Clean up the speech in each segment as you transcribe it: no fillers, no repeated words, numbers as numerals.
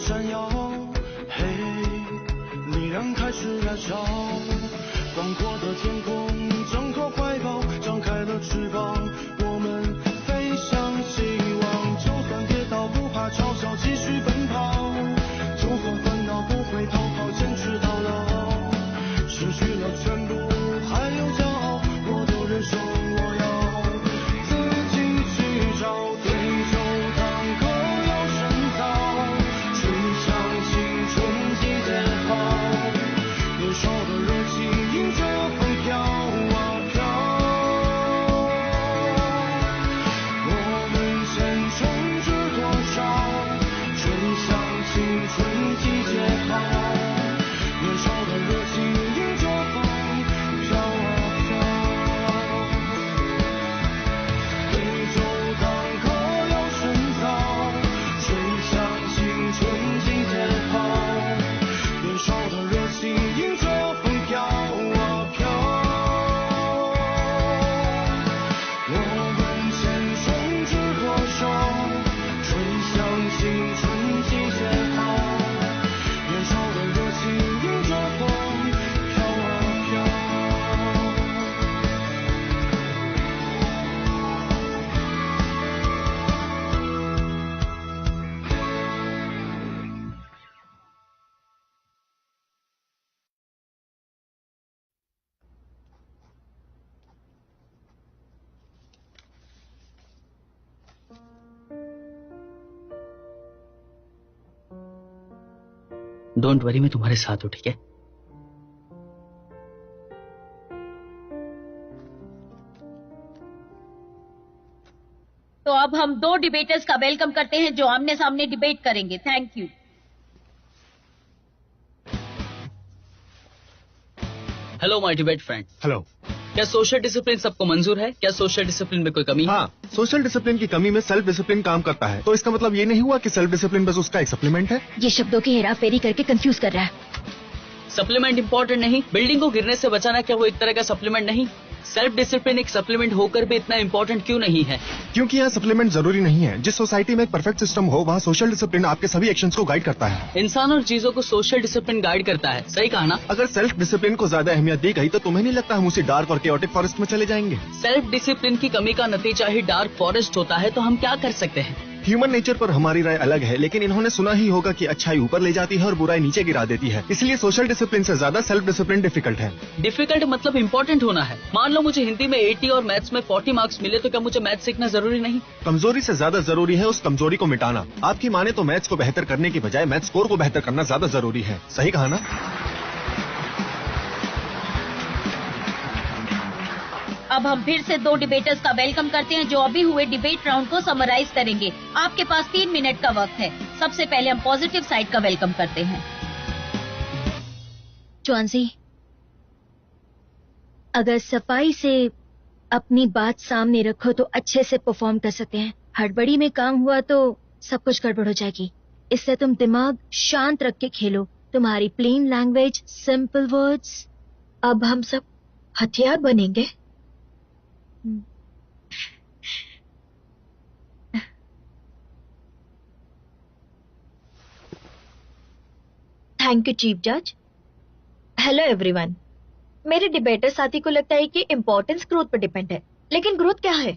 闪耀，嘿，力量开始燃烧，广阔的天空，挣脱怀抱，张开了翅膀，我们飞向希望。就算跌倒不怕嘲笑，继续奔跑，就算烦恼不会逃跑，坚持到老。失去了全部，还有骄傲，我都忍受。我要自己去找，对酒当歌要深造，吹响青春季节号，年少的热情迎着风飘啊飘。我们前冲至多少，吹响青春季节号，年少的热情迎着风飘啊飘。对酒当歌要深造，吹响青春季节号，年少的热情迎着风飘啊飘。我们前冲至多少，吹响青春季节号，年少的热情迎着风飘啊飘。डोंट worry, मैं तुम्हारे साथ हूं, ठीक है? तो अब हम दो डिबेटर्स का वेलकम करते हैं जो आमने सामने डिबेट करेंगे। Thank you. Hello my debate friend. Hello. क्या सोशल डिसिप्लिन सबको मंजूर है? क्या सोशल डिसिप्लिन में कोई कमी है? हाँ, सोशल डिसिप्लिन की कमी में सेल्फ डिसिप्लिन काम करता है। तो इसका मतलब ये नहीं हुआ कि सेल्फ डिसिप्लिन बस उसका एक सप्लीमेंट है। ये शब्दों की हेराफेरी करके कंफ्यूज कर रहा है। सप्लीमेंट इंपॉर्टेंट नहीं, बिल्डिंग को गिरने से बचाना क्या वो एक तरह का सप्लीमेंट नहीं? सेल्फ डिसिप्लिन एक सप्लीमेंट होकर भी इतना इंपॉर्टेंट क्यों नहीं है? क्योंकि यहाँ सप्लीमेंट जरूरी नहीं है। जिस सोसाइटी में एक परफेक्ट सिस्टम हो, वहाँ सोशल डिसिप्लिन आपके सभी एक्शंस को गाइड करता है। इंसान और चीजों को सोशल डिसिप्लिन गाइड करता है, सही कहा ना? अगर सेल्फ डिसिप्लिन को ज्यादा अहमियत दी गई तो तुम्हें नहीं लगता हम उसी डार्क और केओटिक फॉरेस्ट में चले जाएंगे? सेल्फ डिसिप्लिन की कमी का नतीजा ही डार्क फॉरेस्ट होता है, तो हम क्या कर सकते हैं? ह्यूमन नेचर पर हमारी राय अलग है, लेकिन इन्होंने सुना ही होगा कि अच्छाई ऊपर ले जाती है और बुराई नीचे गिरा देती है। इसलिए सोशल डिसिप्लिन से ज्यादा सेल्फ डिसिप्लिन डिफिकल्ट है। डिफिकल्ट मतलब इम्पोर्टेंट होना है। मान लो मुझे हिंदी में 80 और मैथ्स में 40 मार्क्स मिले, तो क्या मुझे मैथ्स सीखना जरूरी नहीं? कमजोरी से ज्यादा जरूरी है उस कमजोरी को मिटाना। आपकी माने तो मैथ्स को बेहतर करने की बजाय मैथ्स स्कोर को बेहतर करना ज्यादा जरूरी है। सही कहा ना? अब हम फिर से दो डिबेटर्स का वेलकम करते हैं जो अभी हुए डिबेट राउंड को समराइज करेंगे। आपके पास 3 मिनट का वक्त है। सबसे पहले हम पॉजिटिव साइड का वेलकम करते हैं। चौंसी, अगर सफाई से अपनी बात सामने रखो तो अच्छे से परफॉर्म कर सकते हैं। हड़बड़ी में काम हुआ तो सब कुछ गड़बड़ हो जाएगी। इससे तुम दिमाग शांत रख के खेलो। तुम्हारी प्लेन लैंग्वेज, सिंपल वर्ड्स। अब हम सब हथियार बनेंगे। थैंक यू चीफ जज। Hello everyone. मेरे डिबेटर साथी को लगता है कि इम्पोर्टेंस ग्रोथ पर डिपेंड है, लेकिन ग्रोथ क्या है?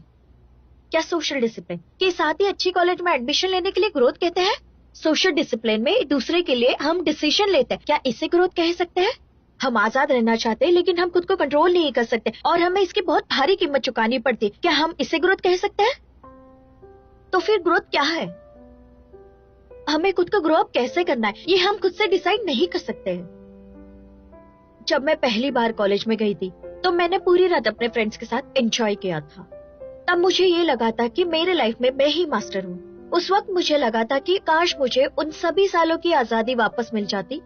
क्या सोशल डिसिप्लिन के साथ ही अच्छी कॉलेज में एडमिशन लेने के लिए ग्रोथ कहते हैं? सोशल डिसिप्लिन में एक दूसरे के लिए हम डिसीजन लेते हैं, क्या इसे ग्रोथ कह सकते हैं? हम आजाद रहना चाहते हैं लेकिन हम खुद को कंट्रोल नहीं कर सकते और हमें इसकी बहुत भारी कीमत चुकानी पड़ती है, क्या हम इसे ग्रोथ कह सकते हैं? तो फिर ग्रोथ क्या है? हमें खुद को ग्रो अप कैसे करना है ये हम खुद से डिसाइड नहीं कर सकते हैं। जब मैं पहली बार कॉलेज में गई थी तो मैंने पूरी रात अपने फ्रेंड्स के साथ एंजॉय किया था। तब मुझे ये लगा था कि मेरे लाइफ में मैं ही मास्टर हूँ। उस वक्त मुझे लगा था कि काश मुझे उन सभी सालों की आजादी वापस मिल जाती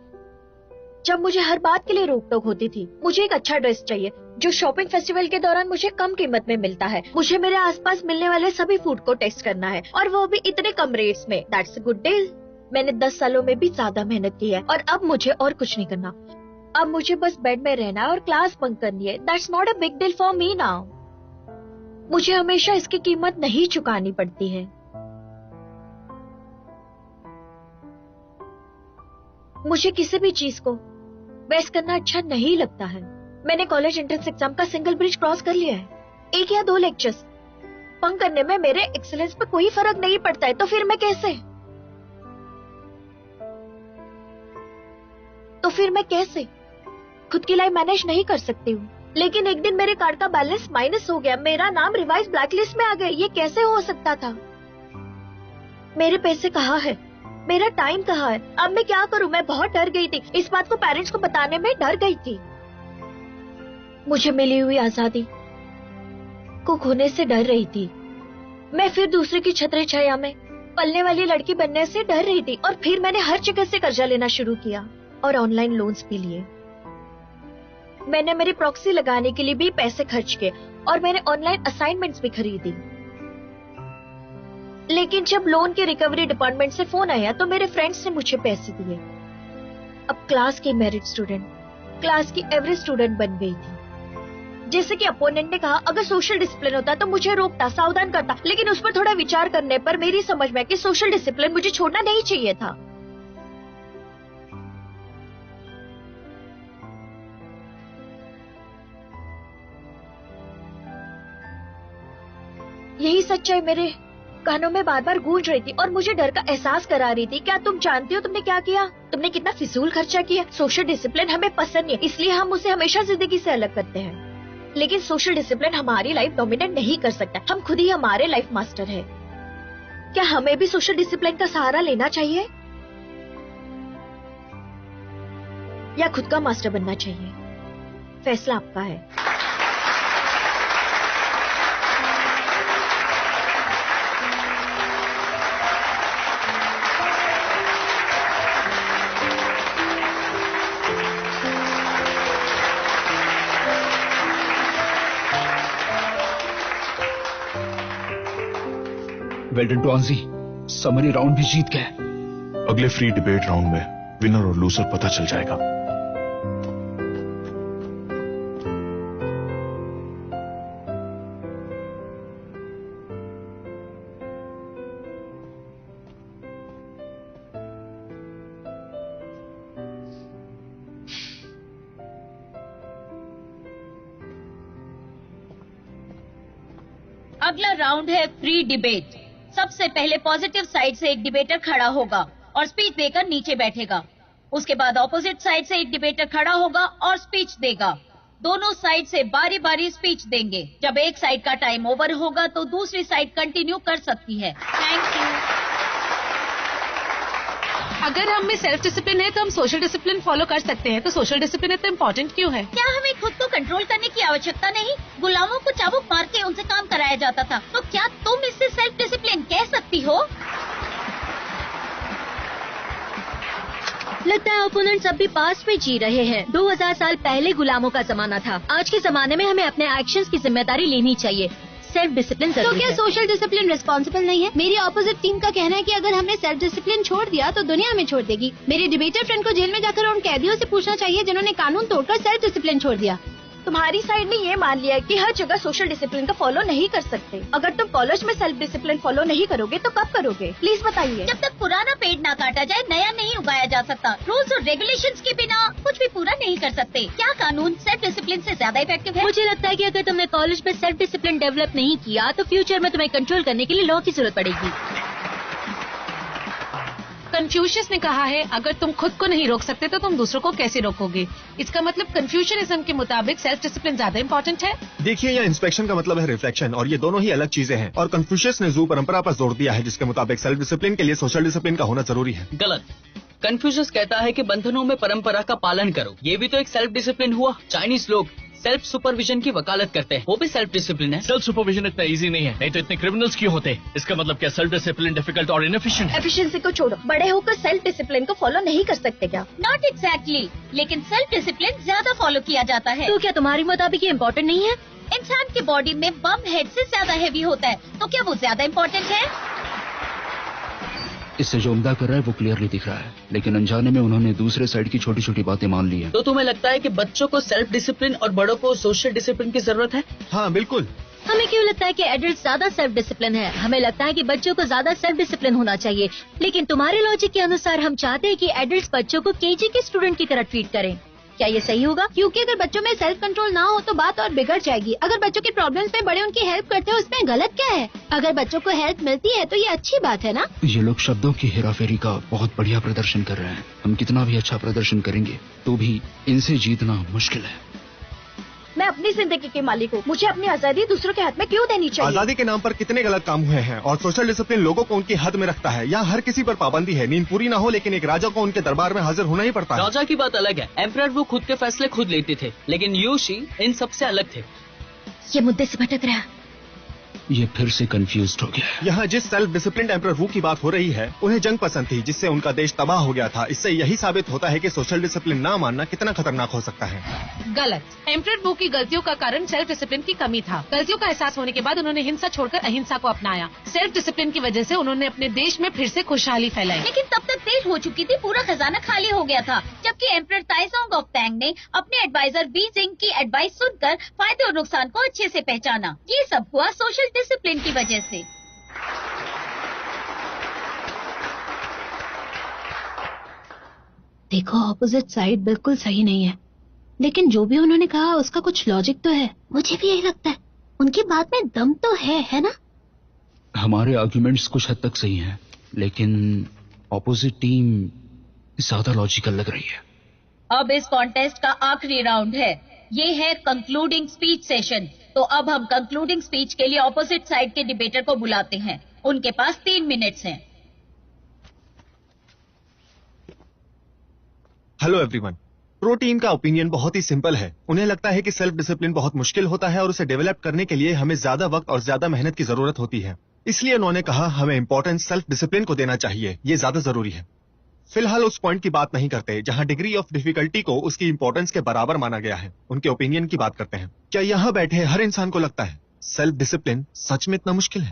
जब मुझे हर बात के लिए रोक टोक होती थी। मुझे एक अच्छा ड्रेस चाहिए जो शॉपिंग फेस्टिवल के दौरान मुझे कम कीमत में मिलता है। मुझे मेरे आसपास मिलने वाले सभी फूड को टेस्ट करना है और वो भी इतने कम रेट्स में। That's a good deal. मैंने 10 सालों में भी ज्यादा मेहनत की है और अब मुझे और कुछ नहीं करना। अब मुझे बस बेड में रहना है और क्लास बंक करनी है। That's not a big deal for me now. मुझे हमेशा इसकी कीमत नहीं चुकानी पड़ती है। मुझे किसी भी चीज को वेस्ट करना अच्छा नहीं लगता है। मैंने कॉलेज एंट्रेंस एग्जाम का सिंगल ब्रिज क्रॉस कर लिया है। 1 या 2 लेक्चर्स बंक करने में मेरे एक्सीलेंस पे कोई फर्क नहीं पड़ता है, तो फिर मैं कैसे खुद की लाइफ मैनेज नहीं कर सकती हूँ। लेकिन एक दिन मेरे कार्ड का बैलेंस माइनस हो गया, मेरा नाम रिवाइज ब्लैकलिस्ट में आ गया। ये कैसे हो सकता था? मेरे पैसे कहाँ है, मेरा टाइम कहाँ है? अब मैं क्या करूँ? मैं बहुत डर गई थी। इस बात को पेरेंट्स को बताने में डर गई थी। मुझे मिली हुई आजादी को खोने से डर रही थी। मैं फिर दूसरे की छत्र छाया में पलने वाली लड़की बनने से डर रही थी। और फिर मैंने हर जगह से कर्जा लेना शुरू किया और ऑनलाइन लोन्स भी लिए। मैंने मेरी प्रॉक्सी लगाने के लिए भी पैसे खर्च किए और मैंने ऑनलाइन असाइनमेंट्स भी खरीदी। लेकिन जब लोन के रिकवरी डिपार्टमेंट से फोन आया तो मेरे फ्रेंड्स ने मुझे पैसे दिए। अब क्लास की मेरिट स्टूडेंट क्लास की एवरेज स्टूडेंट बन गई थी। जैसे कि अपोनेंट ने कहा, अगर सोशल डिसिप्लिन होता तो मुझे रोकता, सावधान करता। लेकिन उस पर थोड़ा विचार करने पर मेरी समझ में कि सोशल डिसिप्लिन मुझे छोड़ना नहीं चाहिए था। यही सच्चाई मेरे कानों में बार बार गूंज रही थी और मुझे डर का एहसास करा रही थी। क्या तुम जानती हो तुमने क्या किया? तुमने कितना फिजूल खर्चा किया। सोशल डिसिप्लिन हमें पसंद नहीं है, इसलिए हम उसे हमेशा जिंदगी से अलग करते हैं। लेकिन सोशल डिसिप्लिन हमारी लाइफ डोमिनेट नहीं कर सकता। हम खुद ही हमारे लाइफ मास्टर है। क्या हमें भी सोशल डिसिप्लिन का सहारा लेना चाहिए या खुद का मास्टर बनना चाहिए? फैसला आपका है। वेल डन टू आंजी, समरी राउंड भी जीत गए। अगले फ्री डिबेट राउंड में विनर और लूजर पता चल जाएगा। अगला राउंड है फ्री डिबेट। सबसे पहले पॉजिटिव साइड से एक डिबेटर खड़ा होगा और स्पीच देकर नीचे बैठेगा। उसके बाद ऑपोजिट साइड से एक डिबेटर खड़ा होगा और स्पीच देगा। दोनों साइड से बारी बारी स्पीच देंगे। जब एक साइड का टाइम ओवर होगा तो दूसरी साइड कंटिन्यू कर सकती है। Thank you. अगर हम में सेल्फ डिसिप्लिन है तो हम सोशल डिसिप्लिन फॉलो कर सकते हैं, तो सोशल डिसिप्लिन इतना इम्पोर्टेंट क्यों है? क्या हमें खुद को कंट्रोल करने की आवश्यकता नहीं? गुलामों को चाबुक मार के उनसे काम कराया जाता था, तो क्या तुम इससे सेल्फ डिसिप्लिन कह सकती हो? लगता है ओपोनेंट्स अब भी पास्ट में जी रहे हैं। 2000 साल पहले गुलामों का जमाना था। आज के जमाने में हमें अपने एक्शंस की जिम्मेदारी लेनी चाहिए। सेल्फ डिसिप्लिन तो क्या सोशल डिसिप्लिन रिस्पॉन्सिबल नहीं है? मेरी ऑपोजिट टीम का कहना है कि अगर हमने सेल्फ डिसिप्लिन छोड़ दिया तो दुनिया हमें छोड़ देगी। मेरे डिबेटर फ्रेंड को जेल में जाकर उन कैदियों से पूछना चाहिए जिन्होंने कानून तोड़कर सेल्फ डिसिप्लिन छोड़ दिया। तुम्हारी साइड ने ये मान लिया कि हर जगह सोशल डिसिप्लिन का फॉलो नहीं कर सकते। अगर तुम कॉलेज में सेल्फ डिसिप्लिन फॉलो नहीं करोगे तो कब करोगे? प्लीज बताइए। जब तक पुराना पेड़ ना काटा जाए नया नहीं उगाया जा सकता। रूल्स और रेगुलेशंस के बिना कुछ भी पूरा नहीं कर सकते। क्या कानून सेल्फ डिसिप्लिन से ज्यादा इफेक्टिव है? मुझे लगता है कि अगर तुमने कॉलेज में सेल्फ डिसिप्लिन डेवलप नहीं किया तो फ्यूचर में तुम्हें कंट्रोल करने के लिए लॉ की जरूरत पड़ेगी। कन्फ्यूशियस ने कहा है, अगर तुम खुद को नहीं रोक सकते तो तुम दूसरों को कैसे रोकोगे? इसका मतलब कन्फ्यूशनिज्म के मुताबिक सेल्फ डिसिप्लिन ज्यादा इम्पोर्टेंट है। देखिए, यहाँ इंस्पेक्शन का मतलब है रिफ्लेक्शन, और ये दोनों ही अलग चीजें हैं। और कन्फ्यूशियस ने जू परंपरा पर जोर दिया है, जिसके मुताबिक सेल्फ डिसिप्लिन के लिए सोशल डिसिप्लिन का होना जरूरी है। गलत। कन्फ्यूशियस कहता है कि बंधनों में परंपरा का पालन करो। ये भी तो एक सेल्फ डिसिप्लिन हुआ। चाइनीज लोग सेल्फ सुपरविजन की वकालत करते हैं, वो भी सेल्फ डिसिप्लिन है। सेल्फ सुपरविजन इतना इजी नहीं है, नहीं तो इतने क्रिमिनल्स क्यों होते? इसका मतलब क्या सेल्फ डिसिप्लिन डिफिकल्ट और इनएफिशिएंट है? एफिशिएंसी को छोड़ो, बड़े होकर सेल्फ डिसिप्लिन को फॉलो नहीं कर सकते क्या? नॉट एग्जैक्टली, लेकिन सेल्फ डिसिप्लिन ज्यादा फॉलो किया जाता है। तो क्या तुम्हारी मुताबिक ये इम्पोर्टेंट नहीं है? इंसान के बॉडी में बम हेड से ज्यादा हैवी होता है, तो क्या वो ज्यादा इम्पोर्टेंट है? इससे जो उम्दा कर रहा है वो क्लियरली दिख रहा है, लेकिन अनजाने में उन्होंने दूसरे साइड की छोटी छोटी बातें मान ली है। तो तुम्हें लगता है कि बच्चों को सेल्फ डिसिप्लिन और बड़ों को सोशल डिसिप्लिन की जरूरत है? हाँ बिल्कुल। हमें क्यों लगता है कि एडल्ट ज्यादा सेल्फ डिसिप्लिन है? हमें लगता है कि बच्चों को ज्यादा सेल्फ डिसिप्लिन होना चाहिए, लेकिन तुम्हारे लॉजिक के अनुसार हम चाहते हैं कि एडल्ट बच्चों को केजी के स्टूडेंट की तरह ट्रीट करें। क्या ये सही होगा? क्योंकि अगर बच्चों में सेल्फ कंट्रोल ना हो तो बात और बिगड़ जाएगी। अगर बच्चों के प्रॉब्लम्स में बड़े उनकी हेल्प करते हैं उसमें गलत क्या है? अगर बच्चों को हेल्प मिलती है तो ये अच्छी बात है ना? ये लोग शब्दों की हेराफेरी का बहुत बढ़िया प्रदर्शन कर रहे हैं। हम कितना भी अच्छा प्रदर्शन करेंगे तो भी इनसे जीतना मुश्किल है। मैं अपनी जिंदगी के मालिक हूँ, मुझे अपनी आजादी दूसरों के हाथ में क्यों देनी चाहिए? आजादी के नाम पर कितने गलत काम हुए हैं और सोशल डिसिप्लिन लोगों को उनकी हद में रखता है। यहाँ हर किसी पर पाबंदी है, नींद पूरी ना हो लेकिन एक राजा को उनके दरबार में हाजिर होना ही पड़ता है। राजा की बात अलग है, एम्परर वो खुद के फैसले खुद लेते थे, लेकिन यूशी इन सबसे अलग थे। ये मुद्दे से भटक रहा है। ये फिर से कंफ्यूज्ड हो गया। यहाँ जिस सेल्फ डिसिप्लिन एम्परर वू की बात हो रही है उन्हें जंग पसंद थी जिससे उनका देश तबाह हो गया था। इससे यही साबित होता है कि सोशल डिसिप्लिन ना मानना कितना खतरनाक हो सकता है। गलत। एम्परर वू की गलतियों का कारण सेल्फ डिसिप्लिन की कमी था। गलतियों का एहसास होने के बाद उन्होंने हिंसा छोड़कर अहिंसा को अपनाया। सेल्फ डिसिप्लिन की वजह से उन्होंने अपने देश में फिर से खुशहाली फैलाई। लेकिन तब तक देर हो चुकी थी, पूरा खजाना खाली हो गया था। जबकि एम्परर ताइजोंग ऑफ टैंग ने अपने एडवाइजर बी जिंग की एडवाइस सुनकर फायदे और नुकसान को अच्छे से पहचाना। ये सब हुआ सोशल डिसिप्लिन की वजह से। देखो ऑपोजिट साइड बिल्कुल सही नहीं है, लेकिन जो भी उन्होंने कहा उसका कुछ लॉजिक तो है। मुझे भी यही लगता है, उनकी बात में दम तो है ना? हमारे आर्ग्यूमेंट्स कुछ हद तक सही हैं, लेकिन ऑपोजिट टीम ज्यादा लॉजिकल लग रही है। अब इस कॉन्टेस्ट का आखिरी राउंड है, ये है कंक्लूडिंग स्पीच सेशन। तो अब हम कंक्लूडिंग स्पीच के लिए ऑपोजिट साइड के डिबेटर को बुलाते हैं। उनके पास 3 मिनट्स हैं। Hello everyone. प्रो टीम का ओपिनियन बहुत ही सिंपल है। उन्हें लगता है कि सेल्फ डिसिप्लिन बहुत मुश्किल होता है और उसे डेवलप करने के लिए हमें ज्यादा वक्त और ज्यादा मेहनत की जरूरत होती है। इसलिए उन्होंने कहा हमें इंपॉर्टेंस सेल्फ डिसिप्लिन को देना चाहिए, ये ज्यादा जरूरी है। फिलहाल उस पॉइंट की बात नहीं करते जहां डिग्री ऑफ डिफिकल्टी को उसकी इंपॉर्टेंस के बराबर माना गया है। उनके ओपिनियन की बात करते हैं। क्या यहाँ बैठे हर इंसान को लगता है सेल्फ डिसिप्लिन सच में इतना मुश्किल है?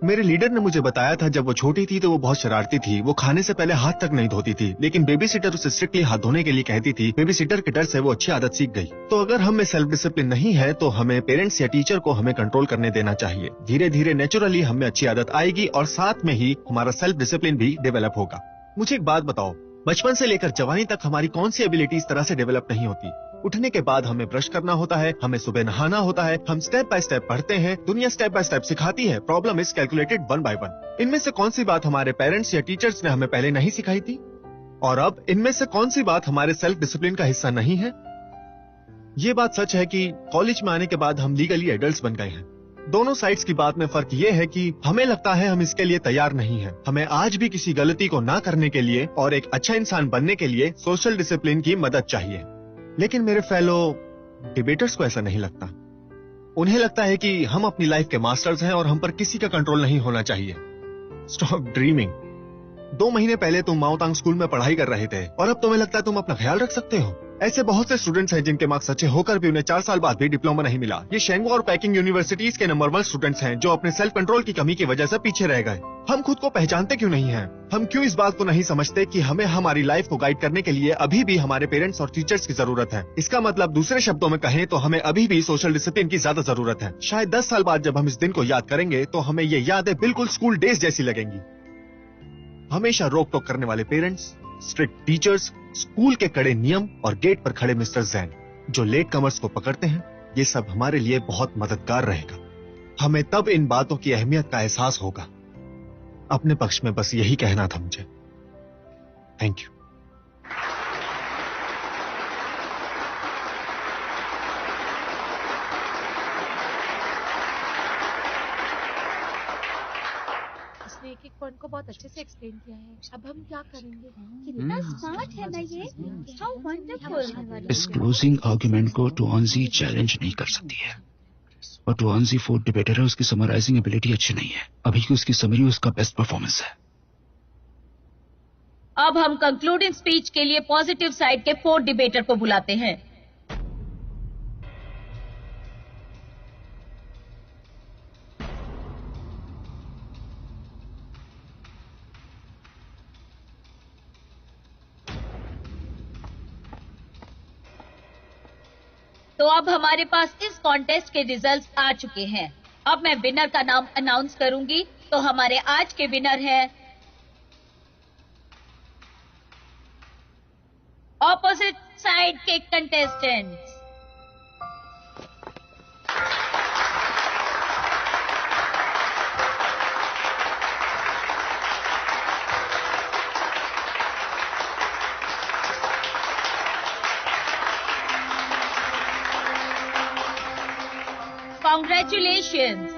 मेरे लीडर ने मुझे बताया था जब वो छोटी थी तो वो बहुत शरारती थी। वो खाने से पहले हाथ तक नहीं धोती थी, लेकिन बेबी सिटर उसे स्ट्रिक्टली हाथ धोने के लिए कहती थी। बेबी सिटर के डर से वो अच्छी आदत सीख गई। तो अगर हम में सेल्फ डिसिप्लिन नहीं है तो हमें पेरेंट्स या टीचर को हमें कंट्रोल करने देना चाहिए। धीरे धीरे नेचुरली हमें अच्छी आदत आएगी और साथ में ही हमारा सेल्फ डिसिप्लिन भी डेवलप होगा। मुझे एक बात बताओ, बचपन से लेकर जवानी तक हमारी कौन सी एबिलिटी इस तरह से डेवलप नहीं होती? उठने के बाद हमें ब्रश करना होता है, हमें सुबह नहाना होता है, हम स्टेप बाय स्टेप पढ़ते हैं, दुनिया स्टेप बाय स्टेप सिखाती है। Problem is calculated 1 by 1। इनमें से कौन सी बात हमारे पेरेंट्स या टीचर्स ने हमें पहले नहीं सिखाई थी? और अब इनमें से कौन सी बात हमारे सेल्फ डिसिप्लिन का हिस्सा नहीं है? ये बात सच है कि कॉलेज में आने के बाद हम लीगली एडल्ट्स बन गए हैं। दोनों साइड्स की बात में फर्क ये है कि हमें लगता है हम इसके लिए तैयार नहीं हैं। हमें आज भी किसी गलती को ना करने के लिए और एक अच्छा इंसान बनने के लिए सोशल डिसिप्लिन की मदद चाहिए। लेकिन मेरे फेलो डिबेटर्स को ऐसा नहीं लगता। उन्हें लगता है कि हम अपनी लाइफ के मास्टर्स हैं और हम पर किसी का कंट्रोल नहीं होना चाहिए। Stop dreaming. 2 महीने पहले तुम माओतांग स्कूल में पढ़ाई कर रहे थे और अब तुम्हें लगता है तुम अपना ख्याल रख सकते हो। ऐसे बहुत से स्टूडेंट्स हैं जिनके मार्क्स अच्छे होकर भी उन्हें 4 साल बाद भी डिप्लोमा नहीं मिला। ये शेंगो और पैकिंग यूनिवर्सिटीज के नंबर 1 स्टूडेंट्स हैं जो अपने सेल्फ कंट्रोल की कमी की वजह से पीछे रह गए। हम खुद को पहचानते क्यों नहीं हैं? हम क्यों इस बात को नहीं समझते कि हमें हमारी लाइफ को गाइड करने के लिए अभी भी हमारे पेरेंट्स और टीचर्स की जरूरत है? इसका मतलब दूसरे शब्दों में कहें तो हमें अभी भी सोशल डिसिप्लिन की ज्यादा जरूरत है। शायद 10 साल बाद जब हम इस दिन को याद करेंगे तो हमें ये यादें बिल्कुल स्कूल डेज जैसी लगेंगी। हमेशा रोक टोक करने वाले पेरेंट्स, स्ट्रिक्ट टीचर्स, स्कूल के कड़े नियम और गेट पर खड़े मिस्टर जैन जो लेट कमर्स को पकड़ते हैं, ये सब हमारे लिए बहुत मददगार रहेगा। हमें तब इन बातों की अहमियत का एहसास होगा। अपने पक्ष में बस यही कहना था मुझे। Thank you. इसने एक पॉइंट को बहुत अच्छे से एक्सप्लेन किया है। अब हम क्या करेंगे? कितना स्मार्ट है ना ये, हाउ वंडरफुल। इस क्लोजिंग आर्ग्यूमेंट को टुआंजी चैलेंज नहीं कर सकती है और टुआंजी फोर्थ डिबेटर है, उसकी समराइजिंग एबिलिटी अच्छी नहीं है। अभी की उसकी समरी उसका बेस्ट परफॉर्मेंस है। अब हम कंक्लूडिंग स्पीच के लिए पॉजिटिव साइड के 4 डिबेटर को बुलाते हैं। तो अब हमारे पास इस कॉन्टेस्ट के रिजल्ट्स आ चुके हैं। अब मैं विनर का नाम अनाउंस करूंगी। तो हमारे आज के विनर हैं ऑपोजिट साइड के contestants.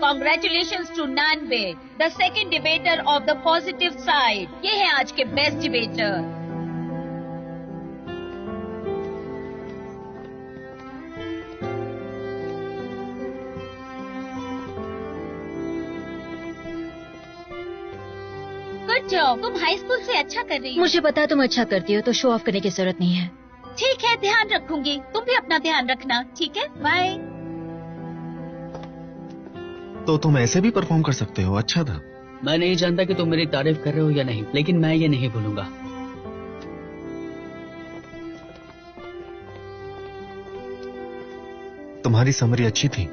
Congratulations to Nanbe, the second debater of the positive side. ये है आज के बेस्ट डिबेटर। गुड जॉब, तुम हाई स्कूल से अच्छा कर रही हो। मुझे पता तुम अच्छा करती हो, तो शो ऑफ करने की जरूरत नहीं है। ठीक है, ध्यान रखूंगी। तुम भी अपना ध्यान रखना, ठीक है? बाय। तो तुम ऐसे भी परफॉर्म कर सकते हो, अच्छा था। मैं नहीं जानता कि तुम मेरी तारीफ कर रहे हो या नहीं, लेकिन मैं ये नहीं भूलूंगा। तुम्हारी समरी अच्छी थी।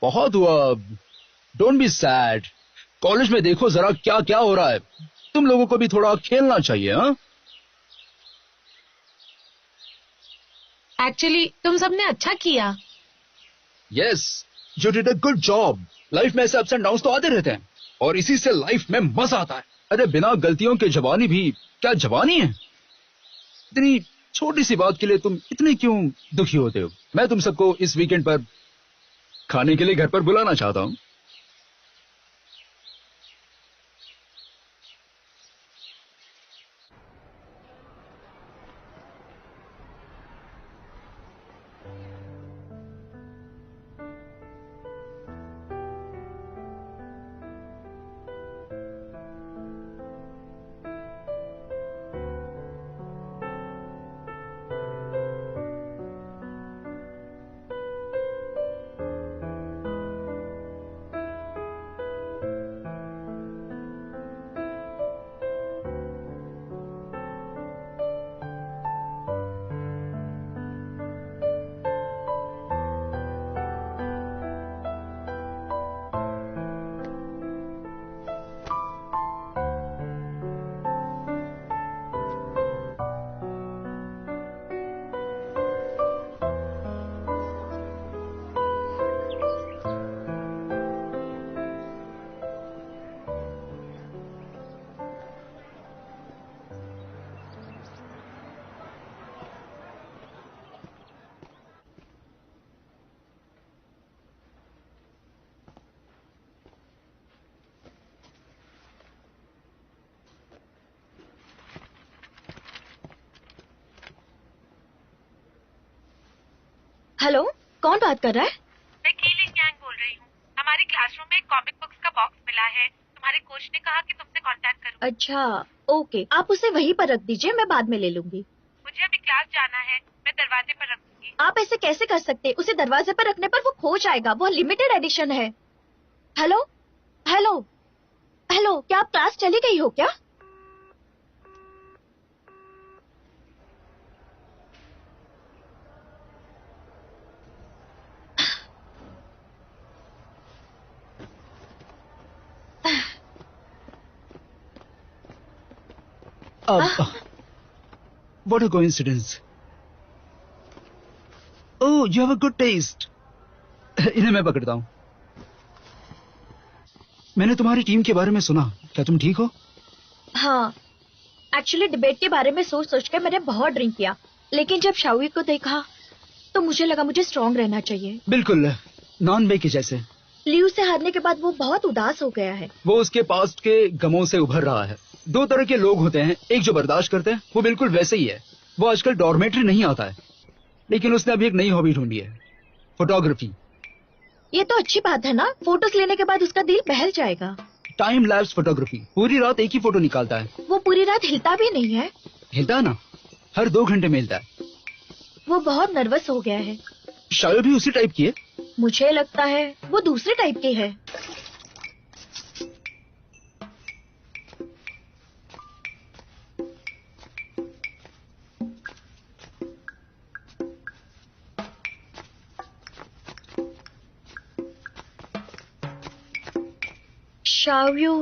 बहुत हुआ, डोंट बी सैड। कॉलेज में देखो जरा क्या क्या हो रहा है। तुम लोगों को भी थोड़ा खेलना चाहिए। हाँ, एक्चुअली तुम सबने अच्छा किया। Yes, you did a good job. Life में ऐसे अप्स एंड डाउन्स तो आते रहते हैं, और इसी से लाइफ में मजा आता है। अरे बिना गलतियों के जवानी भी क्या जवानी है। इतनी छोटी सी बात के लिए तुम इतने क्यों दुखी होते हो? मैं तुम सबको इस वीकेंड पर खाने के लिए घर पर बुलाना चाहता हूं। हेलो, कौन बात कर रहा है? मैं कीलिंग गैंग बोल रही हूँ। हमारे क्लासरूम में एक कॉमिक बुक्स का बॉक्स मिला है। तुम्हारे कोच ने कहा कि तुमसे कांटेक्ट करूँ। अच्छा, ओके, आप उसे वहीं पर रख दीजिए, मैं बाद में ले लूंगी। मुझे अभी क्लास जाना है, मैं दरवाजे पर रख दूंगी। आप ऐसे कैसे कर सकते? उसे दरवाजे पर रखने पर वो खो जाएगा, वो लिमिटेड एडिशन है। हेलो हेलो हेलो, क्या आप क्लास चली गई हो क्या? What a coincidence. Oh, you have a good taste. इन्हें मैं पकड़ता हूँ। मैंने तुम्हारी टीम के बारे में सुना, क्या तुम ठीक हो? हाँ, एक्चुअली डिबेट के बारे में सोच सोच के मैंने बहुत ड्रिंक किया, लेकिन जब शाओई को देखा तो मुझे लगा मुझे स्ट्रांग रहना चाहिए। बिल्कुल, नॉन बे के जैसे। लियू से हारने के बाद वो बहुत उदास हो गया है। वो उसके पास्ट के गमों से उभर रहा है। दो तरह के लोग होते हैं, एक जो बर्दाश्त करते हैं, वो बिल्कुल वैसे ही है। वो आजकल डॉर्मेट्री नहीं आता है, लेकिन उसने अभी एक नई हॉबी ढूंढी है, फोटोग्राफी। ये तो अच्छी बात है ना, फोटोज लेने के बाद उसका दिल बहल जाएगा। टाइम लैप्स फोटोग्राफी, पूरी रात एक ही फोटो निकालता है। वो पूरी रात हिलता भी नहीं है। हिलता है ना, हर 2 घंटे में हिलता है। वो बहुत नर्वस हो गया है। शायद भी उसी टाइप की है। मुझे लगता है वो दूसरे टाइप की है। शाओयू,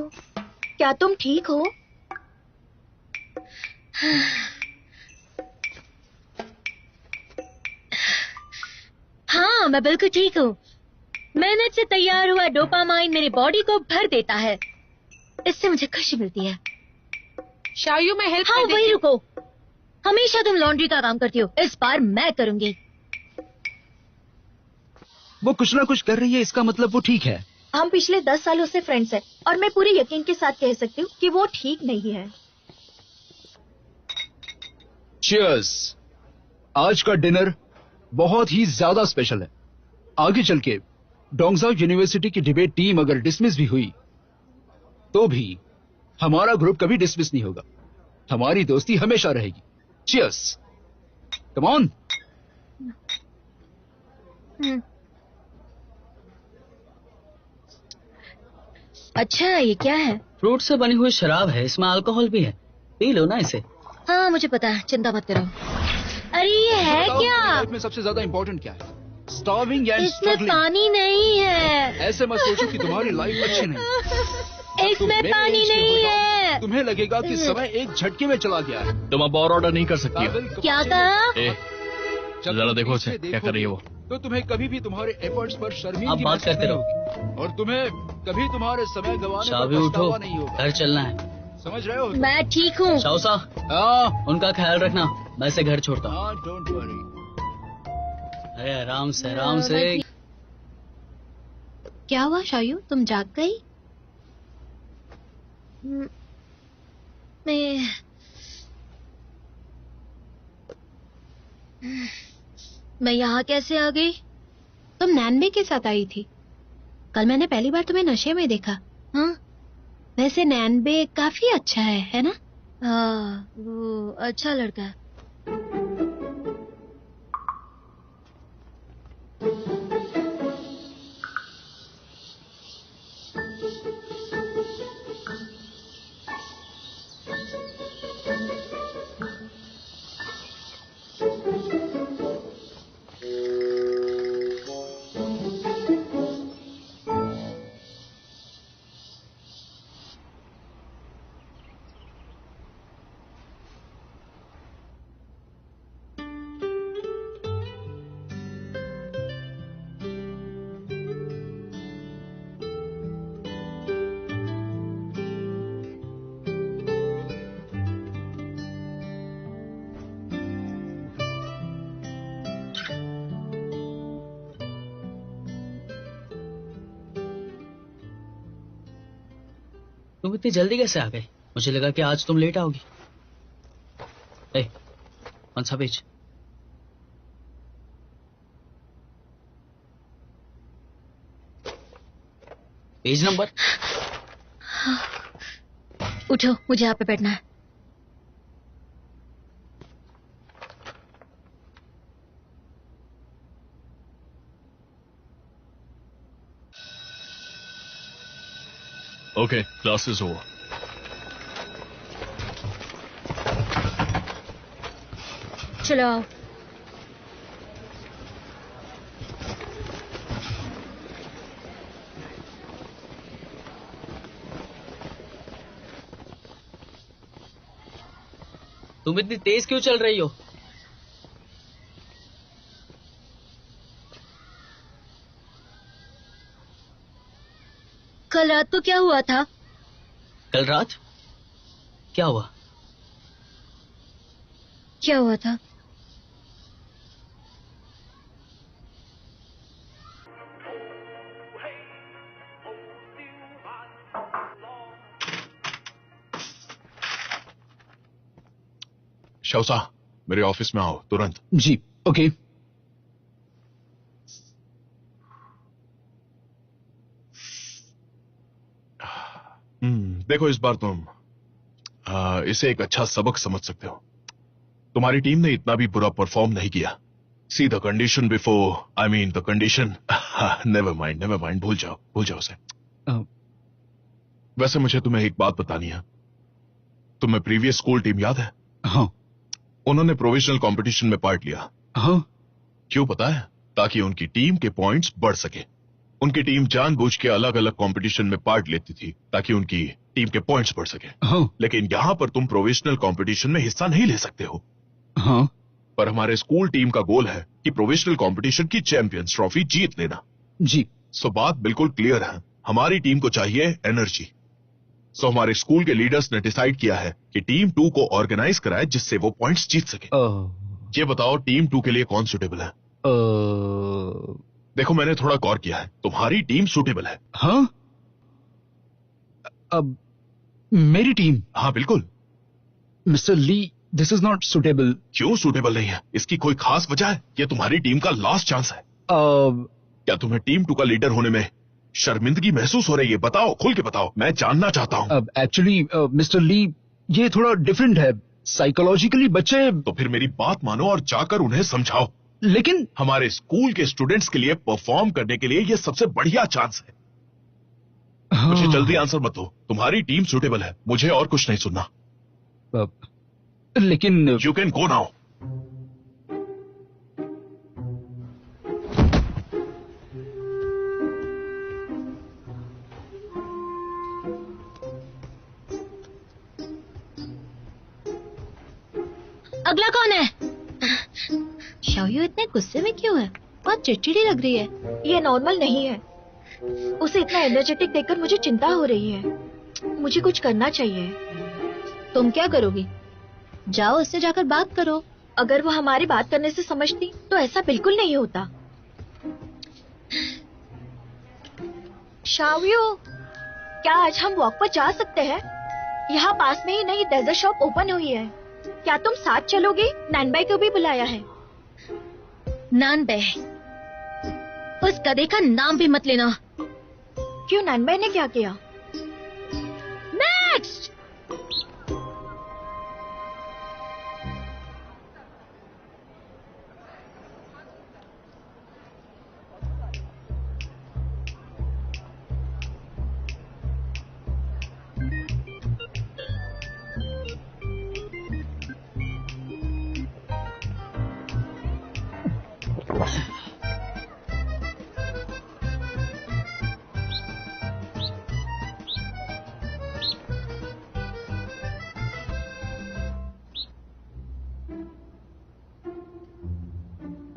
क्या तुम ठीक हो? हाँ, मैं बिल्कुल ठीक हूँ। मेहनत से तैयार हुआ डोपामाइन मेरी बॉडी को भर देता है, इससे मुझे खुशी मिलती है। शायू में हेल्प हाँ, कर वही देती हूँ। रुको। हमेशा तुम लॉन्ड्री का काम करती हो, इस बार मैं करूंगी। वो कुछ ना कुछ कर रही है, इसका मतलब वो ठीक है। हम पिछले 10 सालों से फ्रेंड्स हैं और मैं पूरे यकीन के साथ कह सकती हूँ कि वो ठीक नहीं है। चीयर्स। आज का डिनर बहुत ही ज्यादा स्पेशल है। आगे चल के डोंगजाओ यूनिवर्सिटी की डिबेट टीम अगर डिसमिस भी हुई तो भी हमारा ग्रुप कभी डिसमिस नहीं होगा। हमारी दोस्ती हमेशा रहेगी। चीयर्स। Come on. अच्छा, ये क्या है? फ्रूट से बनी हुई शराब है, इसमें अल्कोहल भी है, पी लो ना इसे। हाँ, मुझे पता है, चिंता मत करो। अरे ये है क्या? लाइफ में सबसे ज्यादा इंपॉर्टेंट क्या है? स्टार्विंग एंड इसमें स्ट्रगलिंग। पानी नहीं है। ऐसे मत सोचो कि तुम्हारी लाइफ अच्छी नहीं। इसमें पानी नहीं है। तुम्हें लगेगा कि समय एक झटके में चला गया है। तुम अब और ऑर्डर नहीं कर सकती हो। क्या कहा? ए, जरा देखो उसे, क्या कर रही है वो। तो तुम्हें कभी भी तुम्हारे एफर्ट्स पर शर्मिंदगी आप बात करते रहो। और तुम्हें कभी तुम्हारे समय गंवाने शाओ पर भी उठो, पछतावा नहीं होगा। घर चलना है। समझ रहे हो? मैं ठीक हूँ। शाओसा, हाँ उनका ख्याल रखना, मैं इसे घर छोड़ता हूँ। हाँ, डोंट वरी। अरे आराम से आराम से। क्या हुआ शायू, तुम जाग गई? मैं यहाँ कैसे आ गई? तुम नैनबे के साथ आई थी। कल मैंने पहली बार तुम्हें नशे में देखा। हाँ? वैसे नैनबे काफी अच्छा है ना? हाँ, वो अच्छा लड़का है। तुम इतनी जल्दी कैसे आ गए? मुझे लगा कि आज तुम लेट आओगी। कौन सा पेज? Page number. उठो, मुझे यहाँ पे बैठना है। Okay, class is over. चलो आओ। तुम इतनी तेज क्यों चल रही हो? कल रात को क्या हुआ था? कल रात क्या हुआ? क्या हुआ था? शौसा, मेरे ऑफिस में आओ तुरंत। जी ओके। देखो इस बार तुम इसे एक अच्छा सबक समझ सकते हो। तुम्हारी टीम ने इतना भी बुरा परफॉर्म नहीं किया। See the condition before, I mean the condition. Never mind, भूल जाओ उसे। वैसे मुझे तुम्हें एक बात बतानी है। तुम्हें प्रीवियस स्कूल टीम याद है? हाँ। उन्होंने प्रोविजनल कंपटीशन में पार्ट लिया। हाँ। क्यों पता है? ताकि उनकी टीम के पॉइंट्स बढ़ सके। उनकी टीम जानबूझ के अलग अलग कंपटीशन में पार्ट लेती थी ताकि उनकी टीम के पॉइंट्स बढ़ सके। हाँ। लेकिन यहां पर तुम प्रोविजनल कंपटीशन में हिस्सा नहीं ले सकते हो। हाँ। पर हमारे स्कूल टीम का गोल है कि प्रोविजनल कंपटीशन की चैंपियंस ट्रॉफी जीत लेना। जी। सो बात बिल्कुल क्लियर है, हमारी टीम को चाहिए एनर्जी। सो हमारे स्कूल के लीडर्स ने डिसाइड किया है कि टीम 2 को ऑर्गेनाइज कराए जिससे वो पॉइंट्स जीत सके। ये बताओ टीम 2 के लिए कौन सुटेबल है? देखो मैंने थोड़ा गौर किया है, तुम्हारी टीम सुटेबल है। हाँ? अब मेरी टीम? हाँ बिल्कुल। Mister Lee, this is not suitable. क्यों सुटेबल नहीं है? इसकी कोई खास वजह है? ये तुम्हारी टीम का लास्ट चांस है। क्या तुम्हें टीम 2 का लीडर होने में शर्मिंदगी महसूस हो रही है? बताओ, खुल के बताओ, मैं जानना चाहता हूँ। अब एक्चुअली मिस्टर ली, ये थोड़ा डिफरेंट है। साइकोलॉजिकली बच्चे। तो फिर मेरी बात मानो और जाकर उन्हें समझाओ। लेकिन हमारे स्कूल के स्टूडेंट्स के लिए परफॉर्म करने के लिए ये सबसे बढ़िया चांस है। हाँ। मुझे जल्दी आंसर मत दो। तुम्हारी टीम सुटेबल है, मुझे और कुछ नहीं सुनना। लेकिन यू कैन गो नाउ। अगला कौन है? शाओयू इतने गुस्से में क्यों है? बहुत चिड़चिड़ी लग रही है। ये नॉर्मल नहीं है। उसे इतना एनर्जेटिक देखकर मुझे चिंता हो रही है। मुझे कुछ करना चाहिए। तुम क्या करोगी? जाओ उससे जाकर बात करो। अगर वो हमारी बात करने से समझती तो ऐसा बिल्कुल नहीं होता। शाओयू, क्या आज हम वॉक पर जा सकते हैं? यहाँ पास में ही नई डेजर्ट शॉप ओपन हुई है। क्या तुम साथ चलोगे? नानबाई को भी बुलाया है। नानबे, उस गधे का नाम भी मत लेना। क्यों, नानबाई ने क्या किया? नेक्स्ट।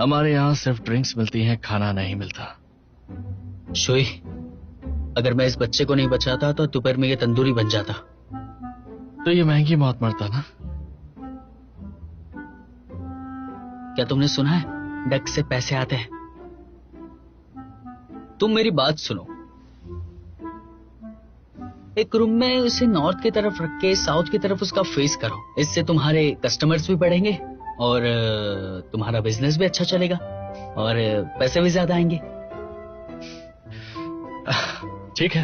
हमारे यहाँ सिर्फ ड्रिंक्स मिलती हैं, खाना नहीं मिलता। शोई, अगर मैं इस बच्चे को नहीं बचाता तो दोपहर में ये तंदूरी बन जाता। तो ये महंगी मौत मरता ना। क्या तुमने सुना है, डक से पैसे आते हैं? तुम मेरी बात सुनो। एक रूम में उसे नॉर्थ की तरफ रख के साउथ की तरफ उसका फेस करो। इससे तुम्हारे कस्टमर्स भी बढ़ेंगे और तुम्हारा बिजनेस भी अच्छा चलेगा और पैसे भी ज्यादा आएंगे। ठीक है,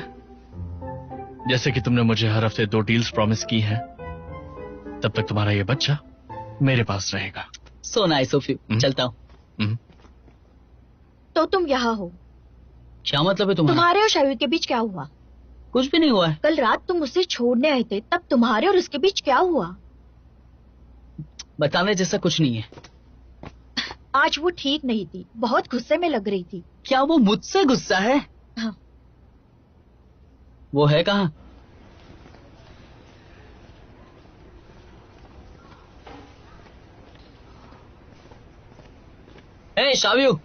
जैसे कि तुमने मुझे हर हफ्ते 2 डील्स प्रॉमिस की हैं, तब तक तुम्हारा ये बच्चा मेरे पास रहेगा। So nice of you. चलता हूँ। तो तुम यहाँ हो? क्या मतलब है तुम्हारा? तुम्हारे और शायद के बीच क्या हुआ? कुछ भी नहीं हुआ है। कल रात तुम उसे छोड़ने आए थे, तब तुम्हारे और उसके बीच क्या हुआ? बताने जैसा कुछ नहीं है। आज वो ठीक नहीं थी, बहुत गुस्से में लग रही थी। क्या वो मुझसे गुस्सा है? हाँ। वो है कहाँ? ए शाव्यू,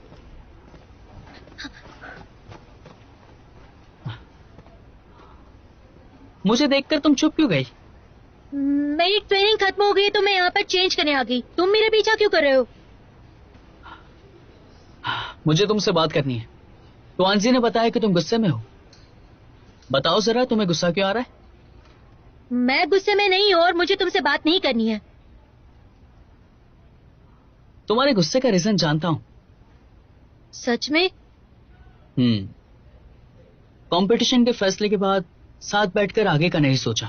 मुझे देखकर तुम चुप क्यों गई? मेरी ट्रेनिंग खत्म हो गई तो मैं यहाँ पर चेंज करने आ गई। तुम मेरे पीछा क्यों कर रहे हो? मुझे तुमसे बात करनी है। ट्वांजी ने बताया कि तुम गुस्से में हो। बताओ जरा, तुम्हें गुस्सा क्यों आ रहा है? मैं गुस्से में नहीं हूँ और मुझे तुमसे बात नहीं करनी है। तुम्हारे गुस्से का रीजन जानता हूँ। सच में? कंपटीशन के फैसले के बाद साथ बैठकर आगे का नहीं सोचा।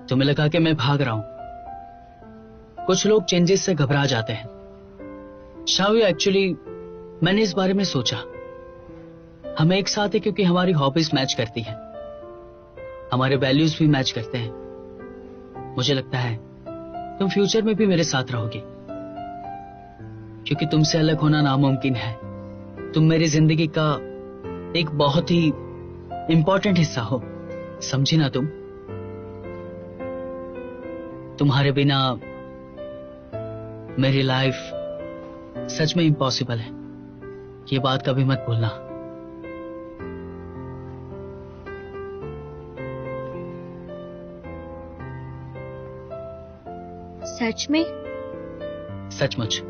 तुम्हें लगा कि मैं भाग रहा हूं। कुछ लोग चेंजेस से घबरा जाते हैं। शावी, एक्चुअली मैंने इस बारे में सोचा। हम एक साथ हैं क्योंकि हमारी हॉबीज मैच करती हैं, हमारे वैल्यूज भी मैच करते हैं। मुझे लगता है तुम फ्यूचर में भी मेरे साथ रहोगी, क्योंकि तुमसे अलग होना नामुमकिन है। तुम मेरी जिंदगी का एक बहुत ही इंपॉर्टेंट हिस्सा हो, समझी ना तुम? तुम्हारे बिना मेरी लाइफ सच में इम्पॉसिबल है। ये बात कभी मत भूलना। सच में? सचमुच।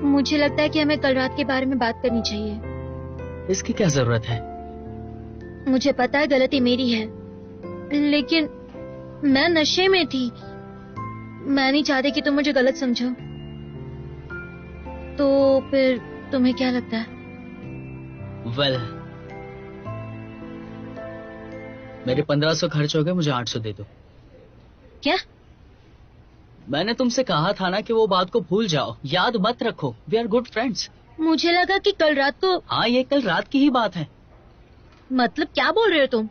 मुझे लगता है कि हमें कल रात के बारे में बात करनी चाहिए। इसकी क्या जरूरत है? मुझे पता है गलती मेरी है, लेकिन मैं नशे में थी। मैं नहीं चाहती कि तुम मुझे गलत समझो। तो फिर तुम्हें क्या लगता है? वेल, मेरे 1500 खर्च हो गए, मुझे 800 दे दो। क्या? मैंने तुमसे कहा था ना कि वो बात को भूल जाओ, याद मत रखो। We are good friends. मुझे लगा कि कल रात को। हाँ, ये कल रात की ही बात है। मतलब क्या बोल रहे हो तुम?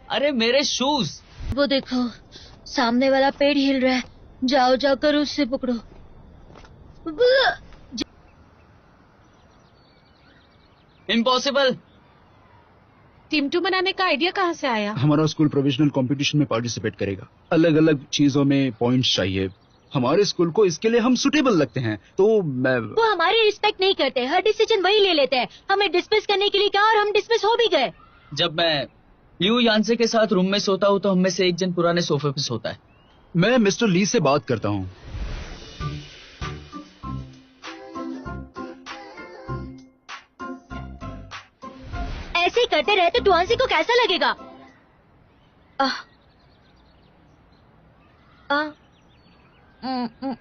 अरे मेरे शूज। वो देखो, सामने वाला पेड़ हिल रहा है। जाओ जाकर उससे पकड़ो। इम्पॉसिबल। टीम 2 बनाने का आइडिया कहाँ से आया? हमारा स्कूल प्रोविजनल कंपटीशन में पार्टिसिपेट करेगा। अलग अलग चीजों में पॉइंट्स चाहिए। हमारे स्कूल को इसके लिए हम सुटेबल लगते हैं, तो मैं। वो हमारी रिस्पेक्ट नहीं करते, हर डिसीजन वही ले लेते हैं। हमें डिस्मिस करने के लिए कहा और हम डिस्मिस हो भी गए। जब मैं लियू यानसे के साथ रूम में सोता हूँ तो हम में से एक जन पुराने सोफे पे सोता है। मैं मिस्टर ली से बात करता हूँ। ऐसे ही करते रहे तो ट्वांसी को कैसा लगेगा?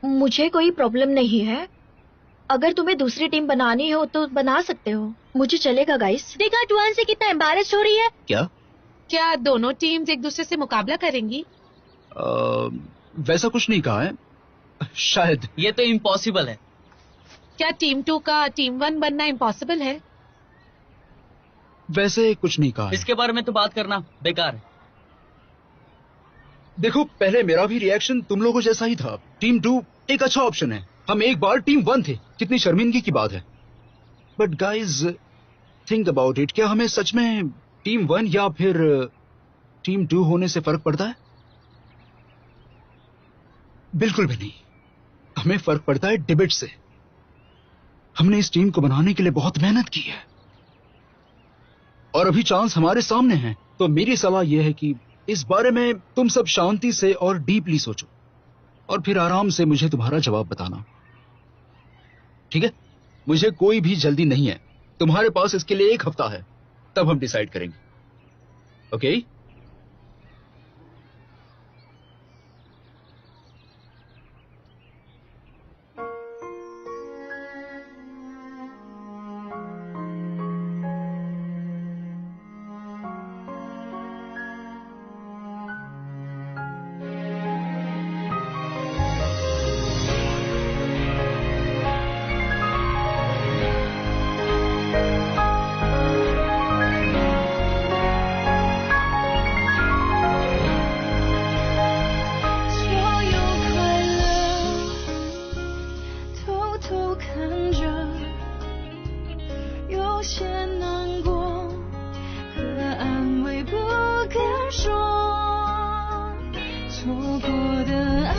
मुझे कोई प्रॉब्लम नहीं है। अगर तुम्हें दूसरी टीम बनानी हो तो बना सकते हो, मुझे चलेगा गाइस। देखा ट्वांसी कितना एम्बैरेस्ड हो रही है। क्या दोनों टीम्स एक दूसरे से मुकाबला करेंगी? वैसा कुछ नहीं कहा है, शायद। ये तो इम्पॉसिबल है। क्या टीम 2 का टीम 1 बनना इम्पॉसिबल है? वैसे कुछ नहीं कहा है। इसके बारे में तो बात करना बेकार है। देखो, पहले मेरा भी रिएक्शन तुम लोगों जैसा ही था। टीम 2 एक अच्छा ऑप्शन है। हम एक बार टीम 1 थे, कितनी शर्मिंदगी की बात है। But guys, think about it. क्या हमें सच में टीम 1 या फिर टीम 2 होने से फर्क पड़ता है? बिल्कुल भी नहीं। हमें फर्क पड़ता है डिबेट से। हमने इस टीम को बनाने के लिए बहुत मेहनत की है और अभी चांस हमारे सामने है। तो मेरी सलाह यह है कि इस बारे में तुम सब शांति से और डीपली सोचो और फिर आराम से मुझे तुम्हारा जवाब बताना, ठीक है? मुझे कोई भी जल्दी नहीं है। तुम्हारे पास इसके लिए 1 हफ्ता है, तब हम डिसाइड करेंगे। ओके? 些难过和安慰不敢说，错过的爱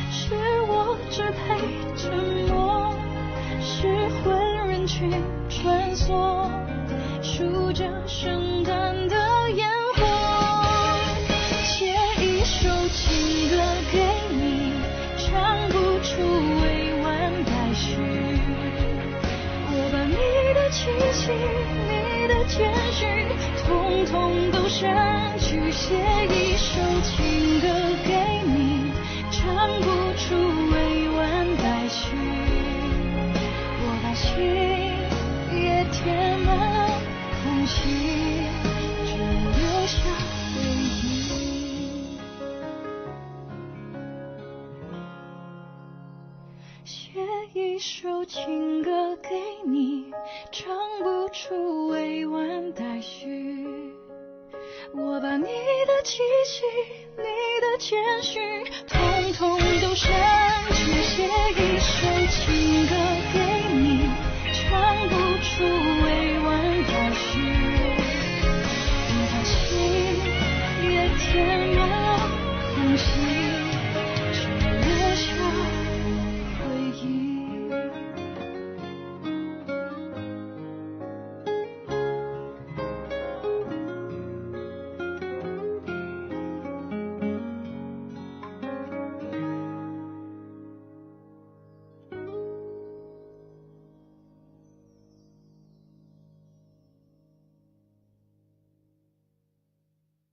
是我只配沉默，是混人群穿梭，数着圣诞的烟火，写一首情歌给你，唱不出委婉待续，我把你的气息，你的谦虚，统统都删去，写一首情歌给你，唱不出委婉待续，我把心也填满空隙，只留下回忆。写一首情歌给你，唱不出委婉待续，我把你的气息，你的谦虚，统统都删